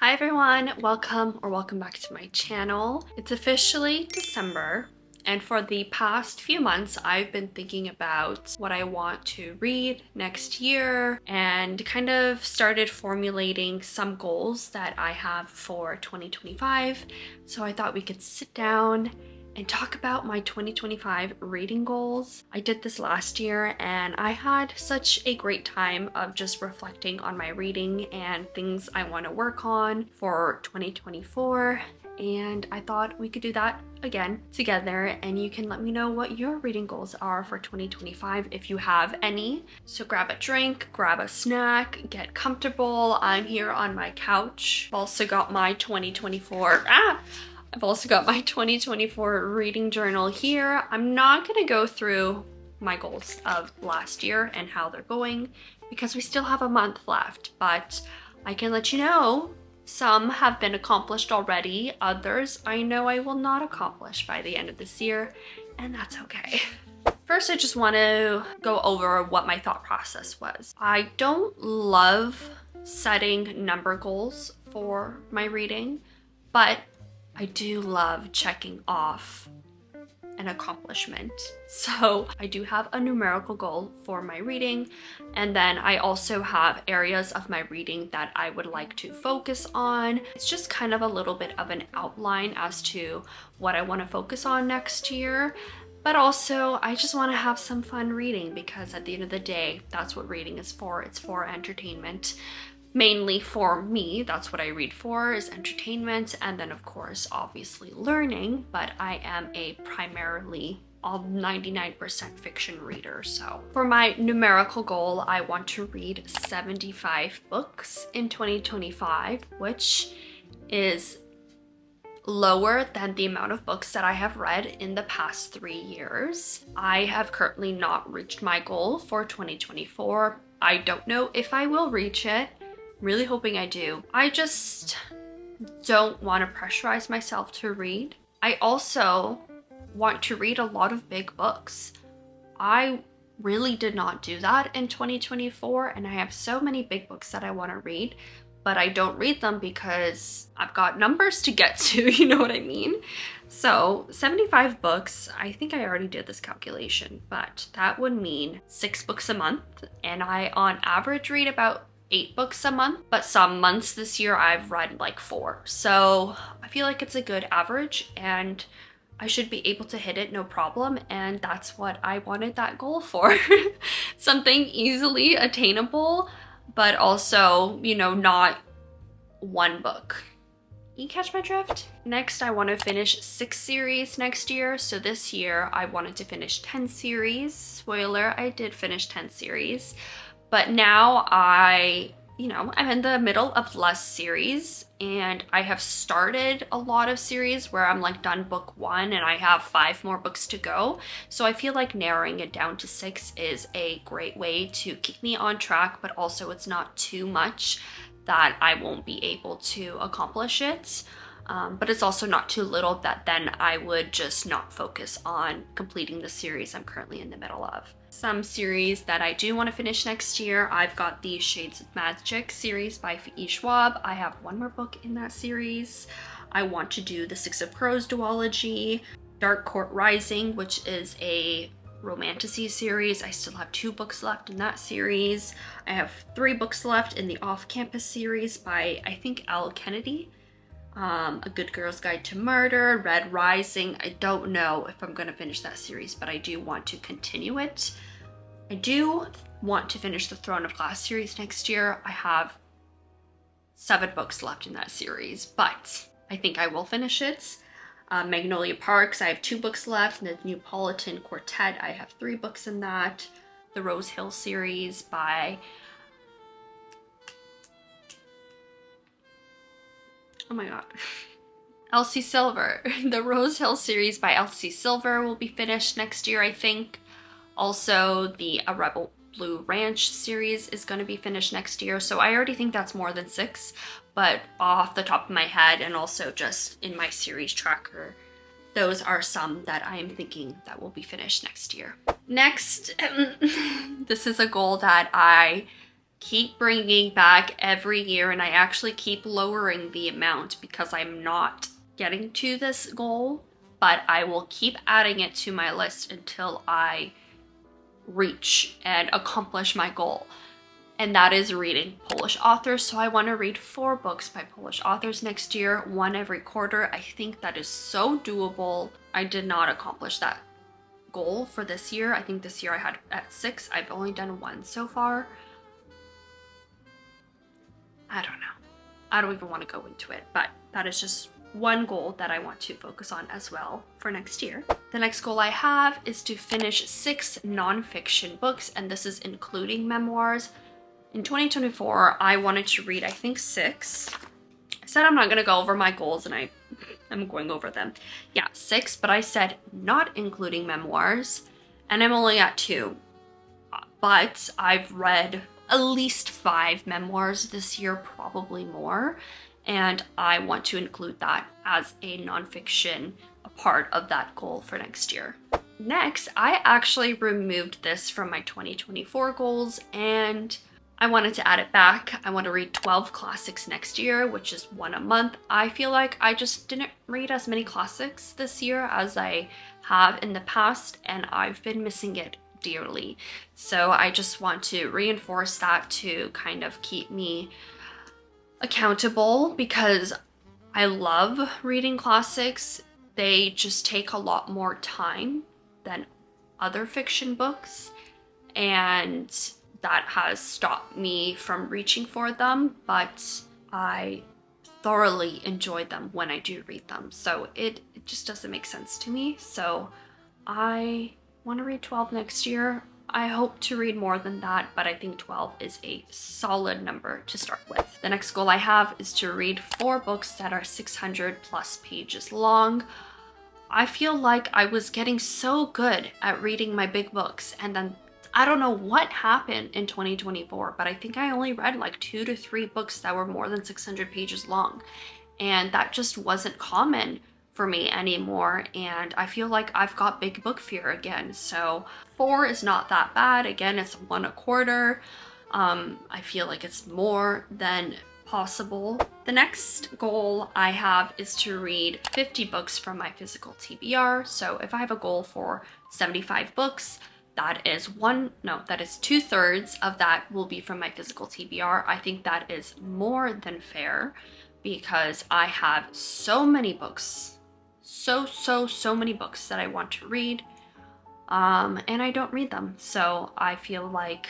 Hi everyone, welcome back to my channel. It's officially December, and for the past few months I've been thinking about what I want to read next year and kind of started formulating some goals that I have for 2025. So I thought we could sit down and talk about my 2025 reading goals. I did this last year and I had such a great time of just reflecting on my reading and things I want to work on for 2024. And I thought we could do that again together, and you can let me know what your reading goals are for 2025 if you have any. So grab a drink, grab a snack, get comfortable. I'm here on my couch. I've also got my 2024 reading journal here. I'm not gonna go through my goals of last year and how they're going because we still have a month left, but I can let you know some have been accomplished already. Others I know I will not accomplish by the end of this year, and that's okay. First, I just want to go over what my thought process was. I don't love setting number goals for my reading, but I do love checking off an accomplishment. So I do have a numerical goal for my reading, and then I also have areas of my reading that I would like to focus on. It's just kind of a little bit of an outline as to what I want to focus on next year. But also, I just want to have some fun reading because at the end of the day, that's what reading is for. It's for entertainment. Mainly for me, that's what I read for, is entertainment, and then of course obviously learning, but I am a primarily 99% fiction reader. So for my numerical goal, I want to read 75 books in 2025, which is lower than the amount of books that I have read in the past 3 years. I have currently not reached my goal for 2024. I don't know if I will reach it. Really hoping I do. I just don't want to pressurize myself to read. I also want to read a lot of big books. I really did not do that in 2024, and I have so many big books that I want to read, but I don't read them because I've got numbers to get to, you know what I mean? So 75 books, I think I already did this calculation, but that would mean 6 books a month, and I on average read about 8 books a month, but some months this year I've read like 4. So I feel like it's a good average and I should be able to hit it no problem, and that's what I wanted that goal for. Something easily attainable, but also, you know, not one book. You catch my drift? Next, I want to finish 6 series next year. So this year I wanted to finish 10 series. Spoiler, I did finish 10 series. But now I'm in the middle of less series, and I have started a lot of series where I'm like done book 1 and I have 5 more books to go. So I feel like narrowing it down to 6 is a great way to keep me on track, but also it's not too much that I won't be able to accomplish it. But it's also not too little that then I would just not focus on completing the series I'm currently in the middle of. Some series that I do want to finish next year, I've got the Shades of Magic series by V.E. Schwab. I have 1 more book in that series. I want to do the Six of Crows duology, Dark Court Rising, which is a romantasy series. I still have 2 books left in that series. I have 3 books left in the Off-Campus series by, I think, Al Kennedy. A Good Girl's Guide to Murder, Red Rising. I don't know if I'm going to finish that series, but I do want to continue it. I do want to finish the Throne of Glass series next year. I have 7 books left in that series, but I think I will finish it. Magnolia Parks, I have 2 books left. The Neapolitan Quartet, I have 3 books in that. The Rose Hill series by... oh my god. Elsie Silver. The Rose Hill series by Elsie Silver will be finished next year, I think. Also, the A Rebel Blue Ranch series is going to be finished next year. So I already think that's more than 6, but off the top of my head and also just in my series tracker, those are some that I am thinking that will be finished next year. Next, this is a goal that I keep bringing back every year, and I actually keep lowering the amount because I'm not getting to this goal, but I will keep adding it to my list until I reach and accomplish my goal. And that is reading Polish authors. So I want to read 4 books by Polish authors next year, 1 every quarter. I think that is so doable. I did not accomplish that goal for this year. I think this year I had at 6. I've only done 1 so far. I don't know. I don't even want to go into it, but that is just one goal that I want to focus on as well for next year. The next goal I have is to finish 6 nonfiction books, and this is including memoirs. In 2024, I wanted to read, I think, 6. I said I'm not going to go over my goals, and I'm going over them. Yeah, 6, but I said not including memoirs, and I'm only at 2. But I've read at least 5 memoirs this year, probably more, and I want to include that as a nonfiction, a part of that goal for next year. Next, I actually removed this from my 2024 goals, and I wanted to add it back. I want to read 12 classics next year, which is 1 a month. I feel like I just didn't read as many classics this year as I have in the past, and I've been missing it dearly. So I just want to reinforce that to kind of keep me accountable, because I love reading classics. They just take a lot more time than other fiction books, and that has stopped me from reaching for them, but I thoroughly enjoy them when I do read them. So it just doesn't make sense to me. So I want to read 12 next year. I hope to read more than that, but I think 12 is a solid number to start with. The next goal I have is to read 4 books that are 600 plus pages long. I feel like I was getting so good at reading my big books, and then I don't know what happened in 2024, but I think I only read like 2 to 3 books that were more than 600 pages long. And that just wasn't common for me anymore. And I feel like I've got big book fear again. So 4 is not that bad. Again, it's 1 a quarter. I feel like it's more than possible. The next goal I have is to read 50 books from my physical TBR. So if I have a goal for 75 books, that is 2/3 of that will be from my physical TBR. I think that is more than fair because I have so many books, so many books that I want to read, and I don't read them. So I feel like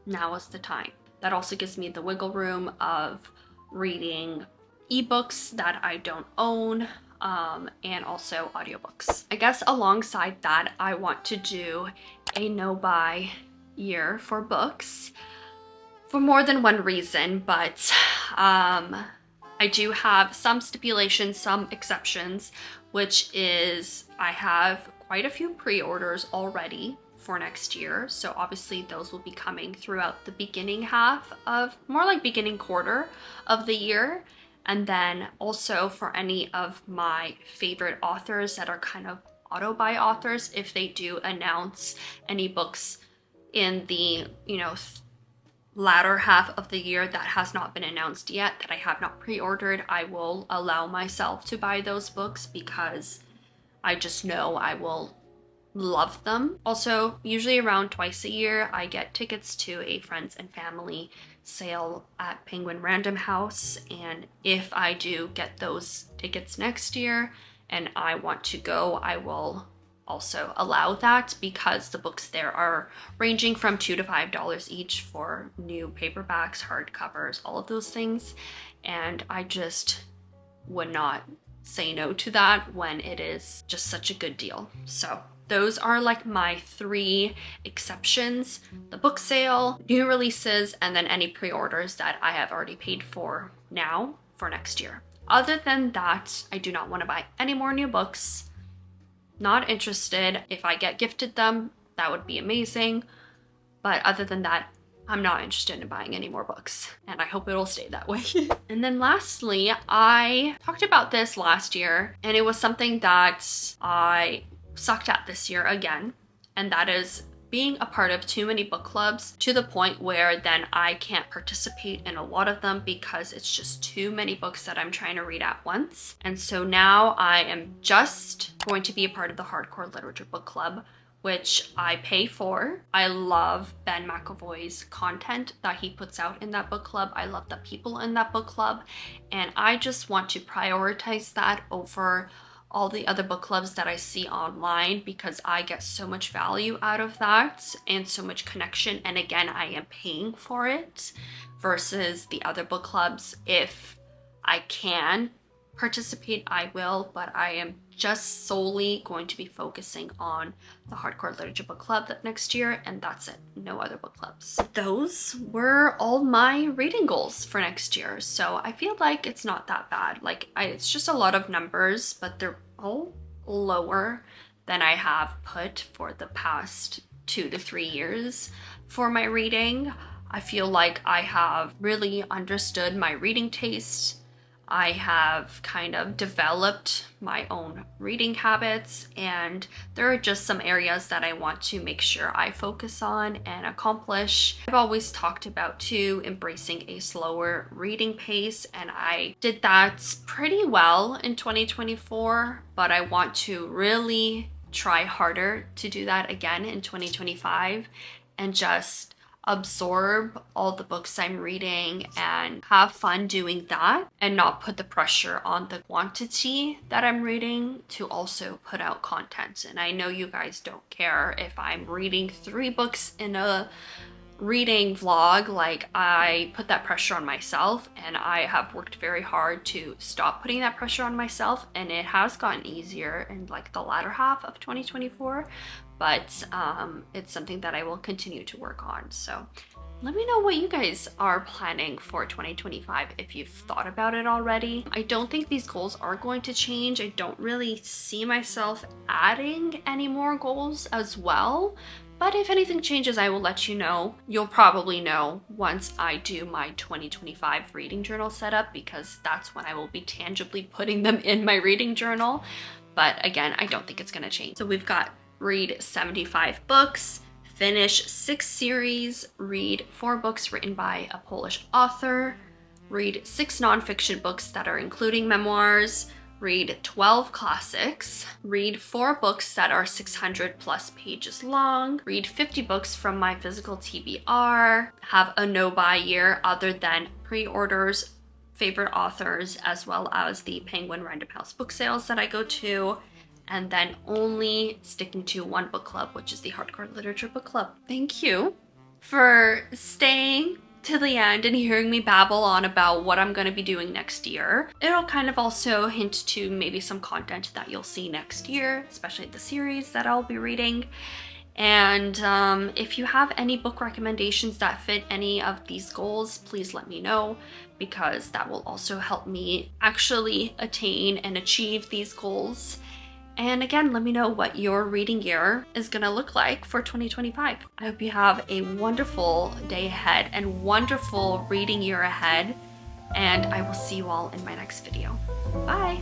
now is the time. That also gives me the wiggle room of reading ebooks that I don't own, and also audiobooks. I guess alongside that, I want to do a no-buy year for books for more than one reason, but I do have some stipulations, some exceptions, which is I have quite a few pre-orders already for next year. So obviously those will be coming throughout the beginning half of, more like beginning quarter of the year. And then also for any of my favorite authors that are kind of auto-buy authors, if they do announce any books in the, latter half of the year that has not been announced yet, that I have not pre-ordered, I will allow myself to buy those books because I just know I will love them. Also, usually around twice a year, I get tickets to a friends and family sale at Penguin Random House, and if I do get those tickets next year and I want to go, I will also allow that because the books there are ranging from $2 to $5 each for new paperbacks, hardcovers, all of those things, and I just would not say no to that when it is just such a good deal. So those are like my 3 exceptions: the book sale, new releases, and then any pre-orders that I have already paid for now for next year. Other than that, I do not want to buy any more new books. Not interested. If I get gifted them, that would be amazing. But other than that, I'm not interested in buying any more books, and I hope it'll stay that way. And then lastly, I talked about this last year, and it was something that I sucked at this year again, and that is being a part of too many book clubs to the point where then I can't participate in a lot of them because it's just too many books that I'm trying to read at once. And so now I am just going to be a part of the Hardcore Literature Book Club, which I pay for. I love Ben McAvoy's content that he puts out in that book club. I love the people in that book club. And I just want to prioritize that over all the other book clubs that I see online because I get so much value out of that and so much connection. And again, I am paying for it versus the other book clubs. If I can participate, I will, but I am just solely going to be focusing on the Hardcore Literature Book Club next year, and that's it. No other book clubs. Those were all my reading goals for next year, so I feel like it's not that bad. Like, it's just a lot of numbers, but they're all lower than I have put for the past 2 to 3 years for my reading. I feel like I have really understood my reading taste. I have kind of developed my own reading habits, and there are just some areas that I want to make sure I focus on and accomplish. I've always talked about too embracing a slower reading pace, and I did that pretty well in 2024, but I want to really try harder to do that again in 2025 and just absorb all the books I'm reading and have fun doing that and not put the pressure on the quantity that I'm reading to also put out content. And I know you guys don't care if I'm reading 3 books in a reading vlog. Like, I put that pressure on myself, and I have worked very hard to stop putting that pressure on myself, and it has gotten easier in like the latter half of 2024, but it's something that I will continue to work on. So let me know what you guys are planning for 2025 if you've thought about it already. I don't think these goals are going to change. I don't really see myself adding any more goals as well. But if anything changes, I will let you know. You'll probably know once I do my 2025 reading journal setup, because that's when I will be tangibly putting them in my reading journal. But again, I don't think it's gonna change. So we've got read 75 books, finish 6 series, read 4 books written by a Polish author, read 6 nonfiction books that are including memoirs, read 12 classics, read 4 books that are 600 plus pages long, read 50 books from my physical TBR, have a no-buy year other than pre-orders, favorite authors, as well as the Penguin Random House book sales that I go to, and then only sticking to 1 book club, which is the Hardcore Literature Book Club. Thank you for staying to the end and hearing me babble on about what I'm going to be doing next year. It'll kind of also hint to maybe some content that you'll see next year, especially the series that I'll be reading. And if you have any book recommendations that fit any of these goals, please let me know, because that will also help me actually attain and achieve these goals. And again, let me know what your reading year is gonna look like for 2025. I hope you have a wonderful day ahead and wonderful reading year ahead, and I will see you all in my next video. Bye!